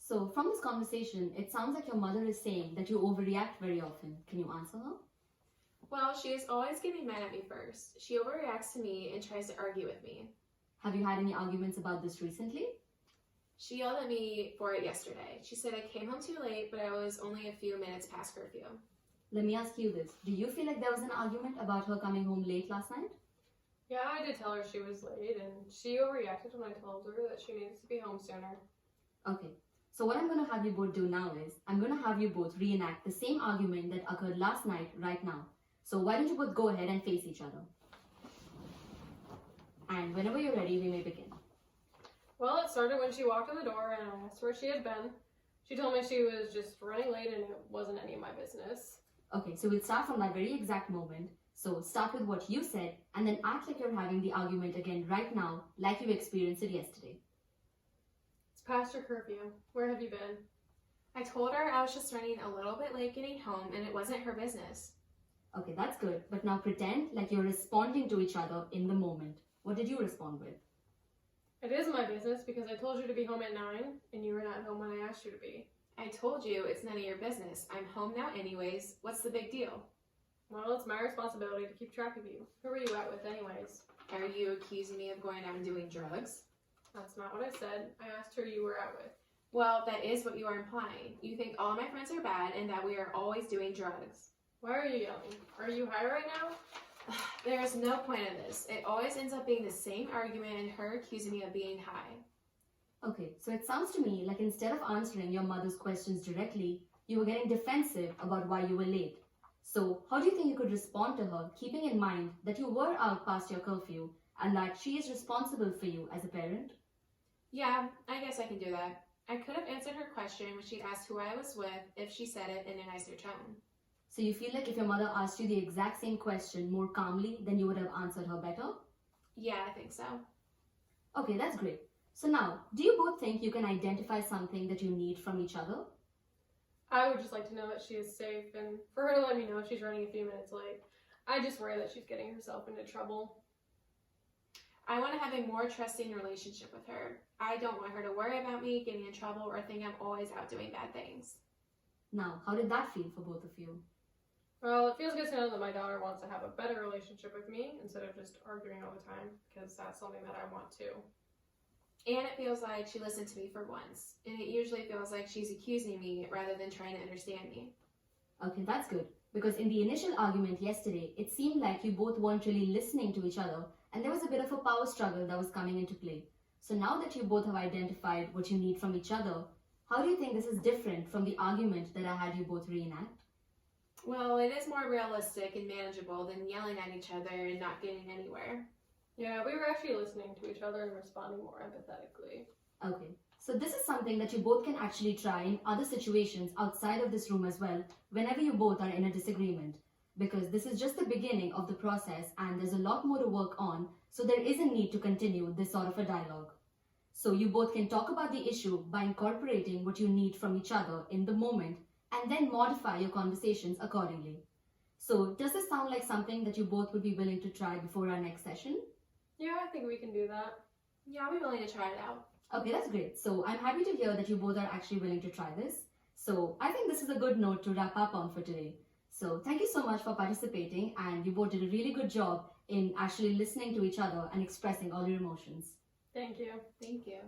So, from this conversation, it sounds like your mother is saying that you overreact very often. Can you answer her? Well, she is always getting mad at me first. She overreacts to me and tries to argue with me. Have you had any arguments about this recently? She yelled at me for it yesterday. She said I came home too late, but I was only a few minutes past curfew. Let me ask you this. Do you feel like there was an argument about her coming home late last night? Yeah, I did tell her she was late, and she overreacted when I told her that she needed to be home sooner. Okay, so what I'm going to have you both do now is, I'm going to have you both reenact the same argument that occurred last night right now. So why don't you both go ahead and face each other? And whenever you're ready, we may begin. Well, it started when she walked in the door and I asked where she had been. She told me she was just running late and it wasn't any of my business. Okay, so we'll start from that very exact moment. So start with what you said and then act like you're having the argument again right now, like you experienced it yesterday. It's past your curfew. Where have you been? I told her I was just running a little bit late getting home and it wasn't her business. Okay, that's good. But now pretend like you're responding to each other in the moment. What did you respond with? It is my business because I told you to be home at 9 and you were not home when I asked you to be. I told you it's none of your business. I'm home now anyways. What's the big deal? Well, it's my responsibility to keep track of you. Who were you out with anyways? Are you accusing me of going out and doing drugs? That's not what I said. I asked who you were out with. Well, that is what you are implying. You think all my friends are bad and that we are always doing drugs. Why are you yelling? Are you high right now? There is no point in this. It always ends up being the same argument and her accusing me of being high. Okay, so it sounds to me like instead of answering your mother's questions directly, you were getting defensive about why you were late. So how do you think you could respond to her, keeping in mind that you were out past your curfew and that she is responsible for you as a parent? Yeah, I guess I can do that. I could have answered her question when she asked who I was with if she said it in a nicer tone. So you feel like if your mother asked you the exact same question more calmly, then you would have answered her better? Yeah, I think so. Okay, that's great. So now, do you both think you can identify something that you need from each other? I would just like to know that she is safe and for her to let me know if she's running a few minutes late. I just worry that she's getting herself into trouble. I want to have a more trusting relationship with her. I don't want her to worry about me getting in trouble or think I'm always out doing bad things. Now, how did that feel for both of you? Well, it feels good to know that my daughter wants to have a better relationship with me instead of just arguing all the time, because that's something that I want too. And it feels like she listened to me for once. And it usually feels like she's accusing me rather than trying to understand me. Okay, that's good. Because in the initial argument yesterday, it seemed like you both weren't really listening to each other and there was a bit of a power struggle that was coming into play. So now that you both have identified what you need from each other, how do you think this is different from the argument that I had you both reenact? Well, it is more realistic and manageable than yelling at each other and not getting anywhere. Yeah, we were actually listening to each other and responding more empathetically. Okay, so this is something that you both can actually try in other situations outside of this room as well, whenever you both are in a disagreement. Because this is just the beginning of the process and there's a lot more to work on, so there is a need to continue this sort of a dialogue. So you both can talk about the issue by incorporating what you need from each other in the moment and then modify your conversations accordingly. So does this sound like something that you both would be willing to try before our next session? Yeah, I think we can do that. Yeah, I'll be willing to try it out. Okay, that's great. So I'm happy to hear that you both are actually willing to try this. So I think this is a good note to wrap up on for today. So thank you so much for participating, and you both did a really good job in actually listening to each other and expressing all your emotions. Thank you. Thank you.